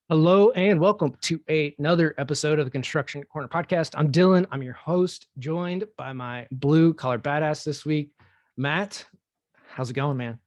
Hello and welcome to another episode of the Construction Corner podcast. I'm Dylan. I'm your host, joined by my blue collar badass this week, Matt. How's it going, man?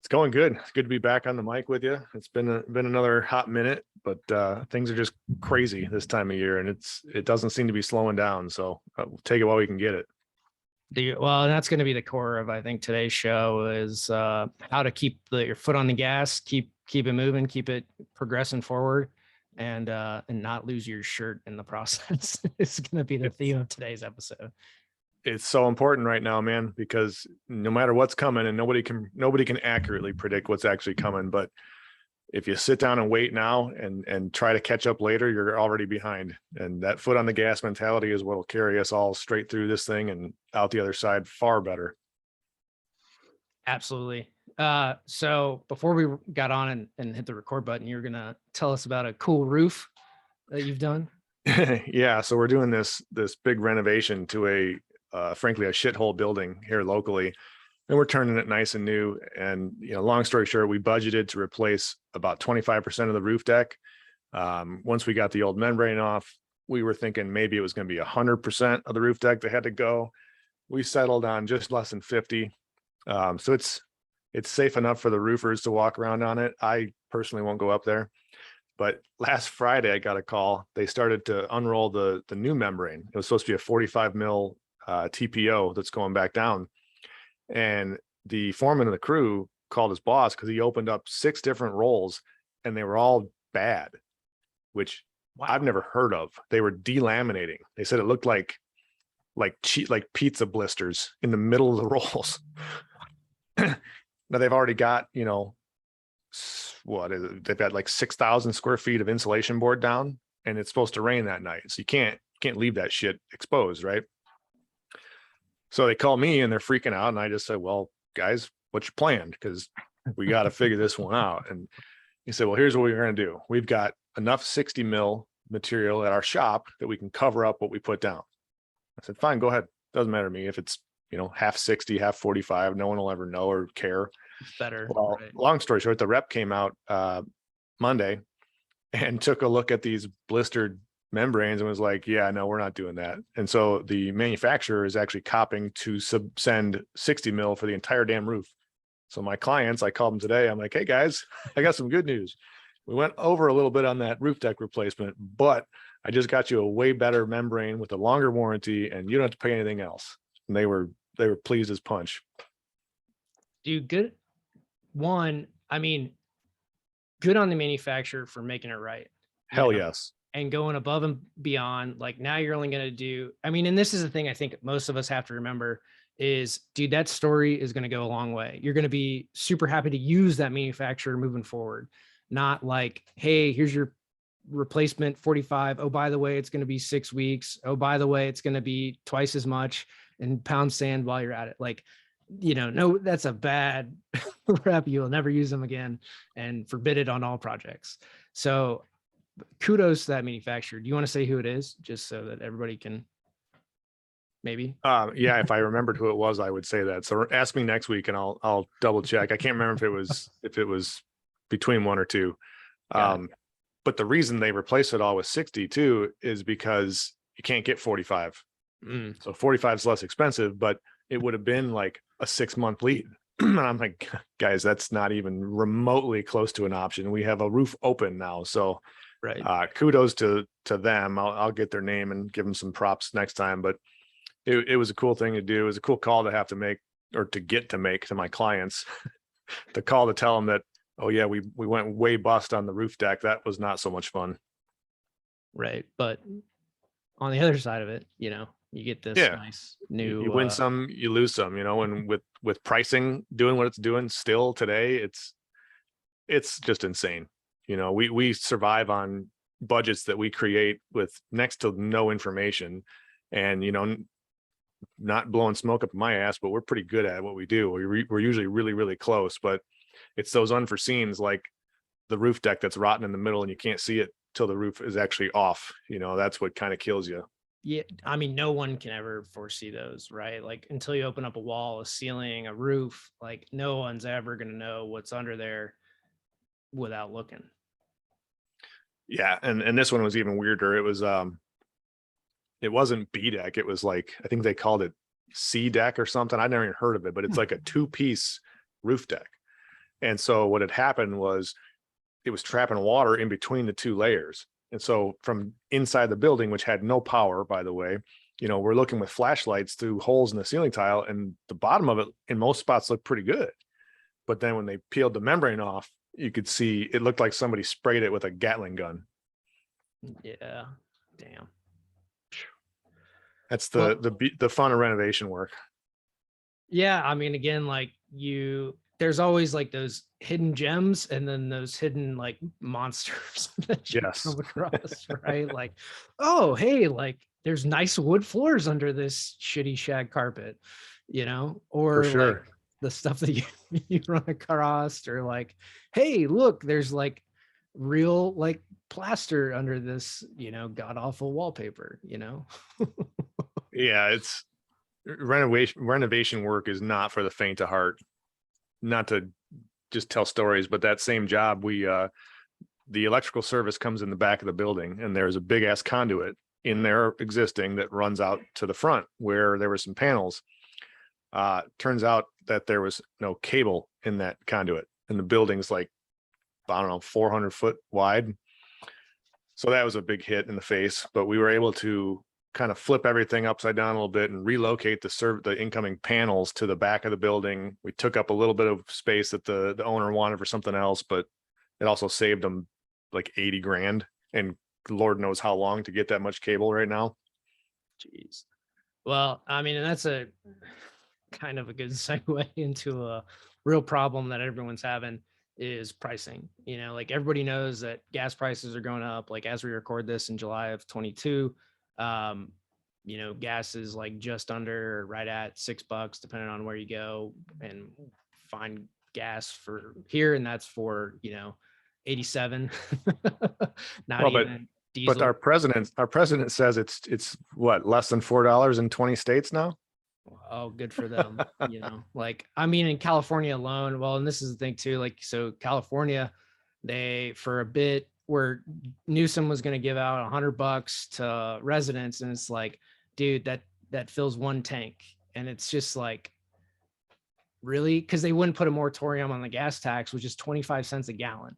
It's going good. It's good to be back on the mic with you. It's been another hot minute, but things are just crazy this time of year, and it doesn't seem to be slowing down. So we'll take it while we can get it. Well, that's going to be the core of I think today's show is how to keep your foot on the gas, keep it moving, keep it progressing forward, and not lose your shirt in the process. It's going to be the theme of today's episode. It's so important right now, man, because no matter what's coming, and nobody can accurately predict what's actually coming. But if you sit down and wait now and try to catch up later, you're already behind. And that foot on the gas mentality is what will carry us all straight through this thing and out the other side far better. Absolutely. So before we got on and hit the record button, you're gonna tell us about a cool roof that you've done. Yeah, so we're doing this big renovation to frankly a shithole building here locally, and we're turning it nice and new. And long story short, we budgeted to replace about 25% of the roof deck. Once we got the old membrane off, we were thinking maybe it was going to be 100% of the roof deck that had to go. We settled on just less than 50. So it's safe enough for the roofers to walk around on it. I personally won't go up there. But last Friday, I got a call. They started to unroll the new membrane. It was supposed to be a 45 mil TPO that's going back down. And the foreman of the crew called his boss because he opened up 6 different rolls and they were all bad, which Wow. I've never heard of. They were delaminating. They said it looked like pizza blisters in the middle of the rolls. Now they've already got, they've got like 6,000 square feet of insulation board down, and it's supposed to rain that night. So you can't leave that shit exposed, right? So they call me and they're freaking out. And I just said, well, guys, what's your plan? Because we got to figure this one out. And he said, well, here's what we're going to do. We've got enough 60 mil material at our shop that we can cover up what we put down. I said, fine, go ahead. Doesn't matter to me if it's, half 60, half 45. No one will ever know or care. It's better. Well, right? Long story short, the rep came out Monday and took a look at these blistered membranes and was like, yeah, no, we're not doing that. And so the manufacturer is actually copping to send 60 mil for the entire damn roof. So my clients, I called them today. I'm like, hey guys, I got some good news. We went over a little bit on that roof deck replacement, but I just got you a way better membrane with a longer warranty and you don't have to pay anything else. And they were pleased as punch. Dude, good. One, I mean, good on the manufacturer for making it right. Hell yes. And going above and beyond. Like now you're only going to do, and this is the thing I think most of us have to remember is, dude, that story is going to go a long way. You're going to be super happy to use that manufacturer moving forward. Not like, hey, here's your replacement 45. Oh, by the way, it's going to be 6 weeks. Oh, by the way, it's going to be twice as much and pound sand while you're at it. Like, no, that's a bad rep. You'll never use them again and forbid it on all projects. So kudos to that manufacturer. Do you want to say who it is just so that everybody can maybe? Yeah, if I remembered who it was, I would say that. So ask me next week and I'll double check. I can't remember if it was between 1 or 2. But the reason they replaced it all with 60 too is because you can't get 45. So 45 is less expensive, but it would have been like a 6-month lead. And I'm like, guys, that's not even remotely close to an option. We have a roof open now. So right. Kudos to them. I'll get their name and give them some props next time. But it was a cool thing to do. It was a cool call to have to make or to get to make to my clients. The call to tell them that, oh yeah, we went way bust on the roof deck. That was not so much fun. Right. But on the other side of it, you get this nice new. You win some, you lose some. And with pricing doing what it's doing still today, it's just insane. We survive on budgets that we create with next to no information, and not blowing smoke up my ass, but we're pretty good at what we do. We're usually really, really close, but it's those unforeseens like the roof deck that's rotten in the middle and you can't see it till the roof is actually off. That's what kind of kills you. Yeah, no one can ever foresee those, right? Like until you open up a wall, a ceiling, a roof, like no one's ever going to know what's under there without looking. Yeah, and this one was even weirder. It wasn't B deck. It was like, I think they called it C deck or something. I never even heard of it, but it's like a two-piece roof deck. And so what had happened was it was trapping water in between the two layers. And so from inside the building, which had no power, by the way, we're looking with flashlights through holes in the ceiling tile, and the bottom of it in most spots looked pretty good. But then when they peeled the membrane off, you could see it looked like somebody sprayed it with a Gatling gun. Yeah. Damn. That's Well, the fun of renovation work. yeah, I mean, again, like there's always like those hidden gems and then those hidden like monsters that you Yes, come across, right? Like, oh, hey, like there's nice wood floors under this shitty shag carpet, for or like sure. the stuff that you, you run across, or like, hey, look, there's like real like plaster under this, god awful wallpaper. Yeah, it's renovation work is not for the faint of heart. Not to just tell stories, but that same job, the electrical service comes in the back of the building, and there's a big ass conduit in there existing that runs out to the front where there were some panels. Turns out that there was no cable in that conduit, and the building's like, I don't know, 400 foot wide. So that was a big hit in the face, but we were able to kind of flip everything upside down a little bit and relocate the incoming panels to the back of the building. We took up a little bit of space that the owner wanted for something else, but it also saved them like 80 grand, and Lord knows how long to get that much cable right now. Jeez. Well, I mean, and that's a kind of a good segue into a real problem that everyone's having is pricing. Like everybody knows that gas prices are going up. Like as we record this in July of 22, gas is like just under or right at $6, depending on where you go and find gas for here. And that's for, 87, not Well, but even but diesel. our president says it's what, less than $4 in 20 states now. Oh, good for them. Like, I mean, in California alone, well, and this is the thing too, like, so California, they, for a bit where Newsom was going to give out $100 to residents. And it's like, dude, that fills one tank. And it's just like, really? Cause they wouldn't put a moratorium on the gas tax, which is 25 cents a gallon.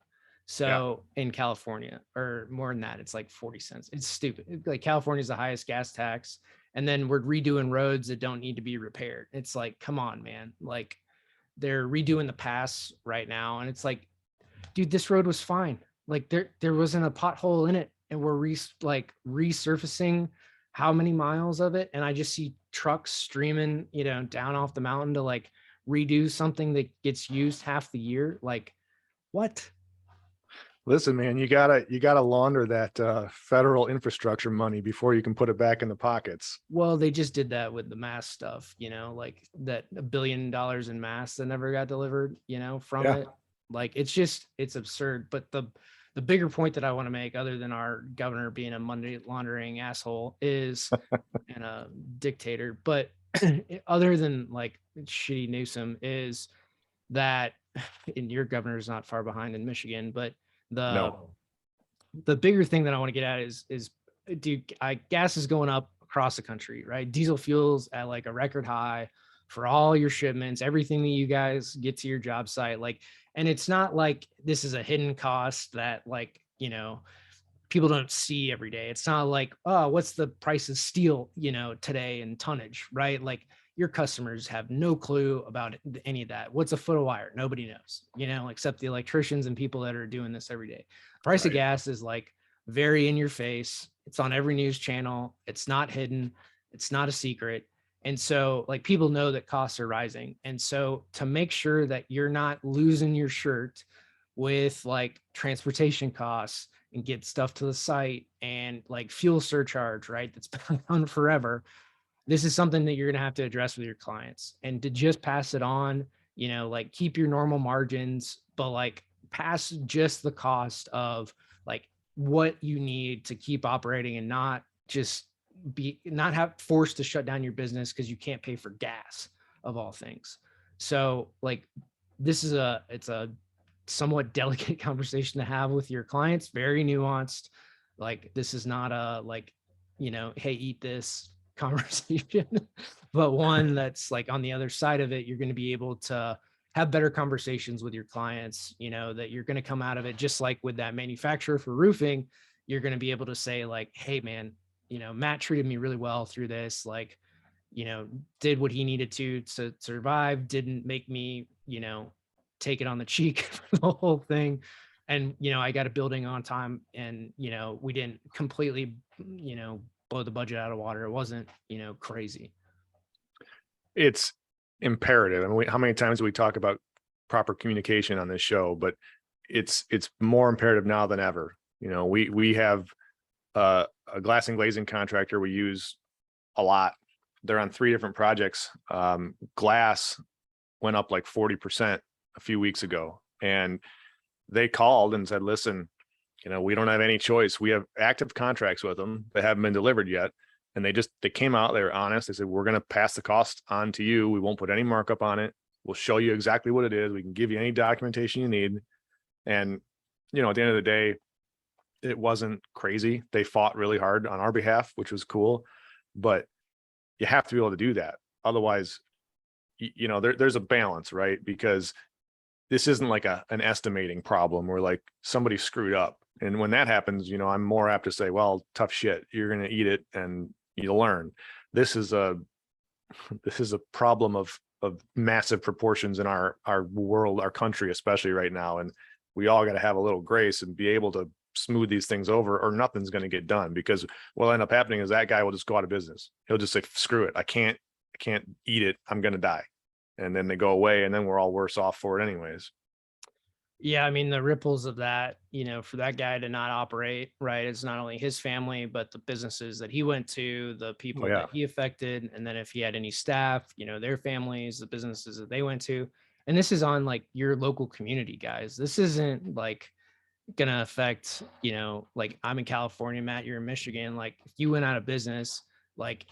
Yeah, So in California, or more than that, it's like 40 cents. It's stupid. Like California is the highest gas tax. And then we're redoing roads that don't need to be repaired. It's like, come on, man. Like they're redoing the pass right now. And it's like, dude, this road was fine. Like there wasn't a pothole in it. And we're resurfacing how many miles of it. And I just see trucks streaming, down off the mountain to like redo something that gets used half the year. Like what? listen, man, you gotta launder that federal infrastructure money before you can put it back in the pockets. Well, they just did that with the mask stuff, like that $1 billion in masks that never got delivered, from Yeah. it. Like it's absurd. But the bigger point that I want to make, other than our governor being a money laundering asshole, is and a dictator, but other than like shitty Newsom, is that and your governor is not far behind in Michigan, but the No. the bigger thing that I want to get at is dude, gas is going up across the country, right? Diesel fuels at like a record high for all your shipments, everything that you guys get to your job site. Like, and it's not like this is a hidden cost that like, people don't see every day. It's not like, oh, what's the price of steel, today in tonnage, right? Like your customers have no clue about any of that. What's a foot of wire? Nobody knows, except the electricians and people that are doing this every day. Price of Right. gas is like very in your face. It's on every news channel. It's not hidden. It's not a secret. And so like people know that costs are rising. And so to make sure that you're not losing your shirt with like transportation costs and get stuff to the site and like fuel surcharge, right? That's been on forever. This is something that you're going to have to address with your clients, and to just pass it on, like keep your normal margins, but like pass just the cost of like what you need to keep operating and not just not have forced to shut down your business because you can't pay for gas of all things. So like this is it's a somewhat delicate conversation to have with your clients, very nuanced. Like, this is not a like, hey, eat this conversation, but one that's like on the other side of it, you're going to be able to have better conversations with your clients, that you're going to come out of it, just like with that manufacturer for roofing, you're going to be able to say like, hey man, Matt treated me really well through this, like, did what he needed to survive, didn't make me, take it on the cheek for the whole thing. And, I got a building on time, and, we didn't completely, blow the budget out of water. It wasn't, crazy. It's imperative. I mean, how many times do we talk about proper communication on this show? But it's more imperative now than ever. We have a glass and glazing contractor we use a lot. They're on 3 different projects. Glass went up like 40% a few weeks ago, and they called and said, listen, we don't have any choice. We have active contracts with them that haven't been delivered yet. And they came out, they were honest. They said, we're going to pass the cost on to you. We won't put any markup on it. We'll show you exactly what it is. We can give you any documentation you need. And, at the end of the day, it wasn't crazy. They fought really hard on our behalf, which was cool, but you have to be able to do that. Otherwise, there's a balance, right? Because this isn't like an estimating problem where like somebody screwed up. And when that happens, I'm more apt to say, well, tough shit, you're going to eat it and you'll learn. This is a problem of massive proportions in our world, our country, especially right now. And we all got to have a little grace and be able to smooth these things over, or nothing's going to get done, because what'll end up happening is that guy will just go out of business. He'll just say, screw it. I can't eat it. I'm going to die. And then they go away, and then we're all worse off for it anyways. Yeah, I mean, the ripples of that, for that guy to not operate, right? It's not only his family, but the businesses that he went to, the people that he affected. And then if he had any staff, their families, the businesses that they went to. And this is on like your local community, guys. This isn't like going to affect, like I'm in California, Matt, you're in Michigan. Like if you went out of business, like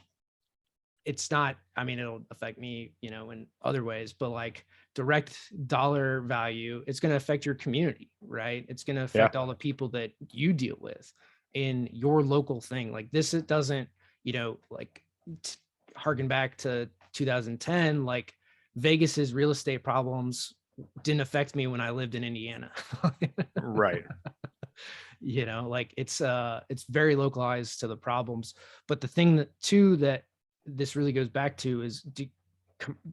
it's not, I mean, it'll affect me, in other ways, but like direct dollar value, it's going to affect your community, right? It's going to affect all the people that you deal with in your local thing. Like this, it doesn't, like harken back to 2010, like Vegas's real estate problems didn't affect me when I lived in Indiana. Right. Like it's very localized to the problems. But the thing that this really goes back to is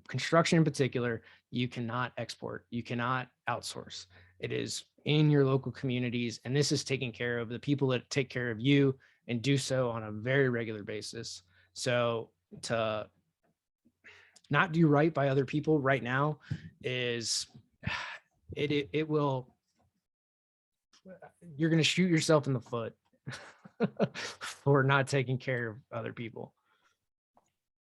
construction in particular, you cannot export, you cannot outsource. It is in your local communities, and this is taking care of the people that take care of you and do so on a very regular basis. So to not do right by other people right now is it will, you're going to shoot yourself in the foot for not taking care of other people.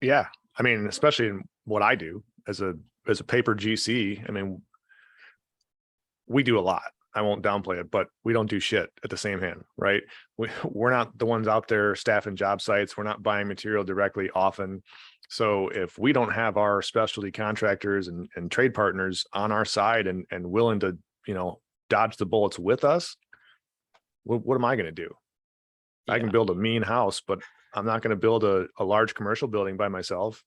Yeah. I mean, especially in what I do as a paper GC, I mean, we do a lot. I won't downplay it, but we don't do shit at the same hand, right? We're not the ones out there staffing job sites. We're not buying material directly often. So if we don't have our specialty contractors and trade partners on our side and willing to, dodge the bullets with us, what am I going to do? I can build a mean house, but I'm not going to build a large commercial building by myself.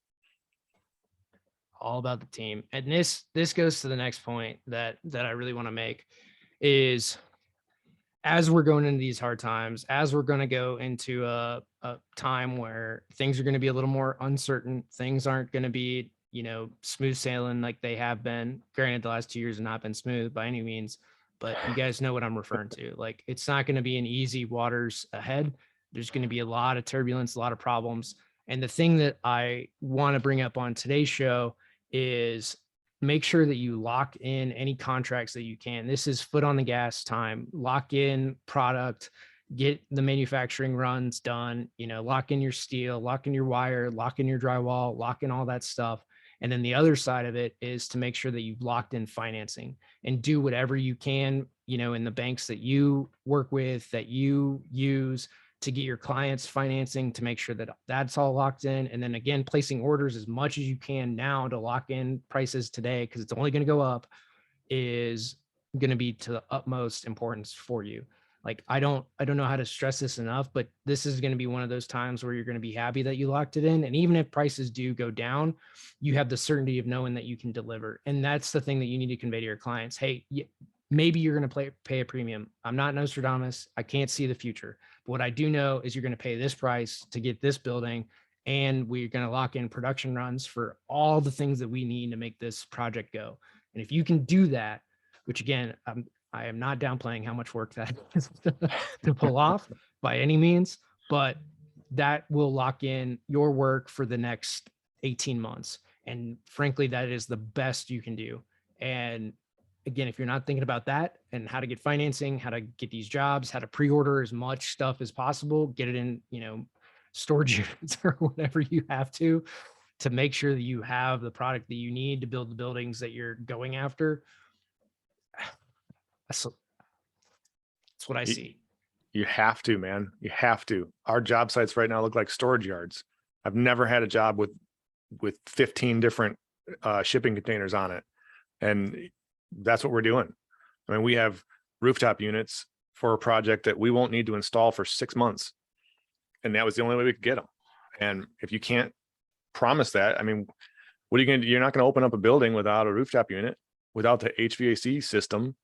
All about the team. And this goes to the next point that I really want to make is, as we're going into these hard times, as we're going to go into a time where things are going to be a little more uncertain, things aren't going to be, smooth sailing like they have been. Granted, the last 2 years have not been smooth by any means, but you guys know what I'm referring to. Like, it's not going to be an easy waters ahead. There's going to be a lot of turbulence, a lot of problems. And the thing that I want to bring up on today's show is make sure that you lock in any contracts that you can. This is foot on the gas time. Lock in product, get the manufacturing runs done, lock in your steel, lock in your wire, lock in your drywall, lock in all that stuff. And then the other side of it is to make sure that you've locked in financing and do whatever you can, in the banks that you work with, that you use, to get your clients financing, to make sure that that's all locked in. And then again, placing orders as much as you can now to lock in prices today, because it's only going to go up, is going to be to the utmost importance for you. Like, I don't know how to stress this enough, but this is going to be one of those times where you're going to be happy that you locked it in. And even if prices do go down, you have the certainty of knowing that you can deliver. And that's the thing that you need to convey to your clients. Hey, maybe you're going to pay a premium. I'm not Nostradamus. I can't see the future. But what I do know is you're going to pay this price to get this building. And we're going to lock in production runs for all the things that we need to make this project go. And if you can do that, which again, I am not downplaying how much work that is to pull off by any means, but that will lock in your work for the next 18 months. And frankly, that is the best you can do. And again, if you're not thinking about that and how to get financing, how to get these jobs, how to pre-order as much stuff as possible, get it in, storage units or whatever you have to make sure that you have the product that you need to build the buildings that you're going after. That's what I see. You have to, man. You have to. Our job sites right now look like storage yards. I've never had a job with 15 different shipping containers on it. And that's what we're doing. I mean, we have rooftop units for a project that we won't need to install for 6 months. And that was the only way we could get them. And if you can't promise that, I mean, what are you going to do? You're not going to open up a building without a rooftop unit, without the HVAC system.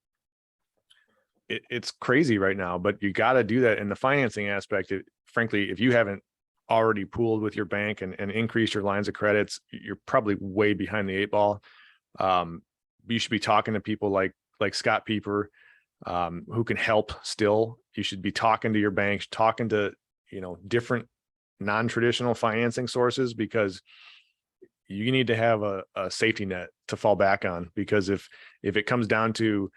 It's crazy right now, but you got to do that in the financing aspect. Frankly, if you haven't already pooled with your bank and increased your lines of credits, you're probably way behind the 8 ball. You should be talking to people like Scott Pieper, who can help still. You should be talking to your banks, talking to, different non-traditional financing sources, because you need to have a safety net to fall back on. Because if it comes down to,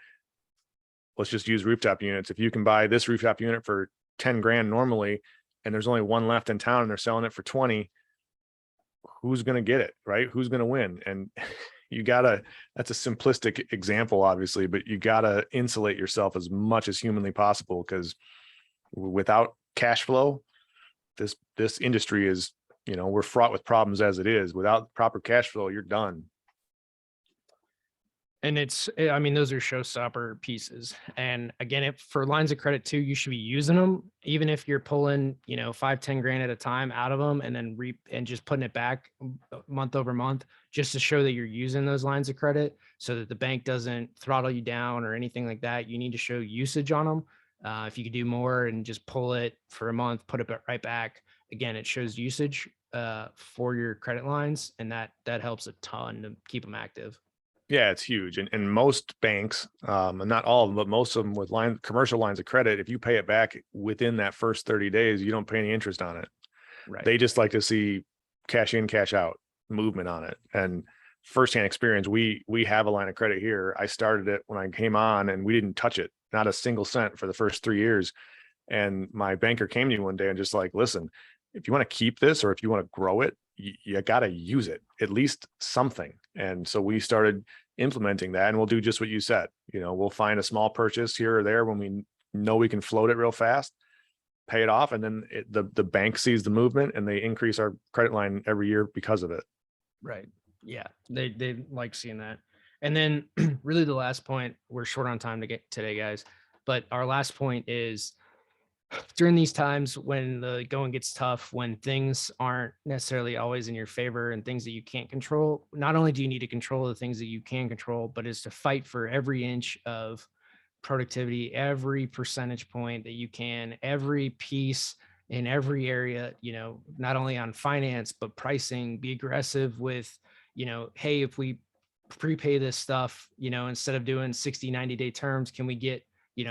let's just use rooftop units. If you can buy this rooftop unit for 10 grand normally, and there's only one left in town and they're selling it for 20, who's going to get it, right? Who's going to win? And that's a simplistic example, obviously, but you gotta insulate yourself as much as humanly possible, because without cash flow, this industry is, we're fraught with problems as it is. Without proper cash flow, you're done. And those are showstopper pieces. And again, for lines of credit too, you should be using them, even if you're pulling, 5-10 grand at a time out of them and then and just putting it back month over month, just to show that you're using those lines of credit, so that the bank doesn't throttle you down or anything like that. You need to show usage on them. If you could do more and just pull it for a month, put it right back, again, it shows usage for your credit lines, and that helps a ton to keep them active. Yeah, it's huge. And most banks, and not all of them, but most of them with commercial lines of credit, if you pay it back within that first 30 days, you don't pay any interest on it. Right. They just like to see cash in, cash out movement on it. And firsthand experience, we have a line of credit here. I started it when I came on, and we didn't touch it, not a single cent for the first 3 years. And my banker came to me one day and just like, listen, if you want to keep this, or if you want to grow it, you got to use it, at least something. And so we started implementing that, and we'll do just what you said. We'll find a small purchase here or there when we know we can float it real fast, pay it off, and then the bank sees the movement and they increase our credit line every year because of it. Right. Yeah. They like seeing that. And then really the last point, we're short on time to get today, guys, but our last point is, during these times when the going gets tough, when things aren't necessarily always in your favor and things that you can't control, not only do you need to control the things that you can control, but is to fight for every inch of productivity, every percentage point that you can, every piece in every area, not only on finance, but pricing. Be aggressive with, hey, if we prepay this stuff, instead of doing 60, 90-day terms, can we get,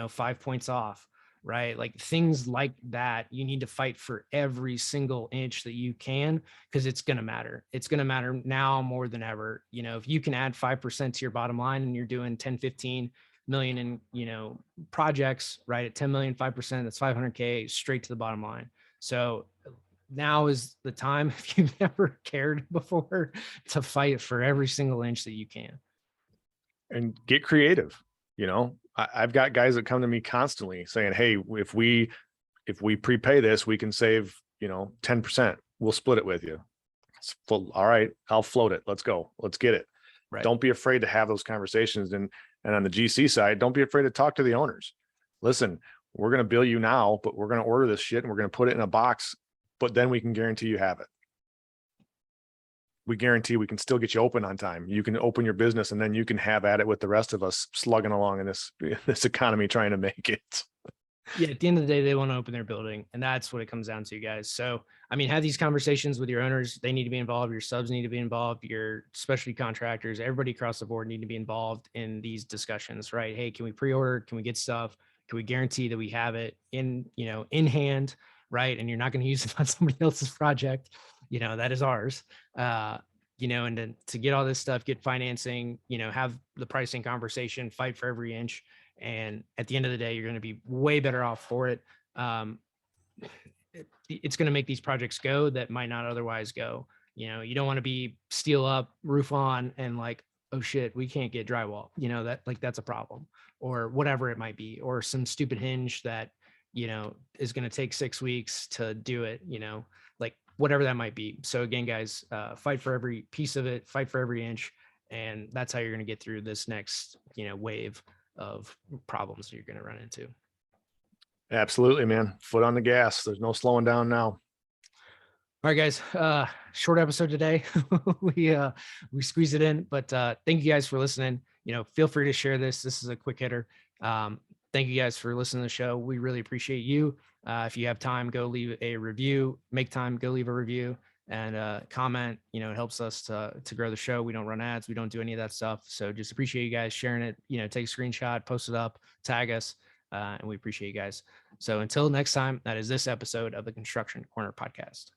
5 points off? Right? Like things like that, you need to fight for every single inch that you can, because it's going to matter. It's going to matter now more than ever. If you can add 5% to your bottom line and you're doing 10, 15 million in, projects, right? At 10 million, 5%, that's 500K straight to the bottom line. So now is the time, if you've never cared before, to fight for every single inch that you can. And get creative. I've got guys that come to me constantly saying, hey, if we prepay this, we can save, 10%. We'll split it with you. All right, I'll float it. Let's go. Let's get it. Right. Don't be afraid to have those conversations. And And on the GC side, don't be afraid to talk to the owners. Listen, we're going to bill you now, but we're going to order this shit and we're going to put it in a box, but then we can guarantee you have it. We guarantee we can still get you open on time. You can open your business and then you can have at it with the rest of us slugging along in this economy trying to make it. Yeah, at the end of the day, they want to open their building, and that's what it comes down to, guys. So, I mean, have these conversations with your owners. They need to be involved. Your subs need to be involved. Your specialty contractors, everybody across the board need to be involved in these discussions, right? Hey, can we pre-order? Can we get stuff? Can we guarantee that we have it in hand, right? And you're not going to use it on somebody else's project. That is ours. And then to get all this stuff, get financing, have the pricing conversation, fight for every inch. And at the end of the day, you're going to be way better off for it. It's going to make these projects go that might not otherwise go. You don't want to be steel up, roof on, and like, oh shit, we can't get drywall. That's a problem, or whatever it might be, or some stupid hinge that is going to take 6 weeks to do it. Like whatever that might be. So again, guys, fight for every piece of it, fight for every inch, and that's how you're going to get through this next wave of problems you're going to run into. Absolutely, man. Foot on the gas. There's no slowing down now. All right, guys. Short episode today. we squeezed it in, but thank you guys for listening. Feel free to share this. This is a quick hitter. Thank you guys for listening to the show. We really appreciate you. If you have time, go leave a review. Make time, go leave a review and comment. It helps us to grow the show. We don't run ads. We don't do any of that stuff. So just appreciate you guys sharing it. Take a screenshot, post it up, tag us, and we appreciate you guys. So until next time, that is this episode of the Construction Corner podcast.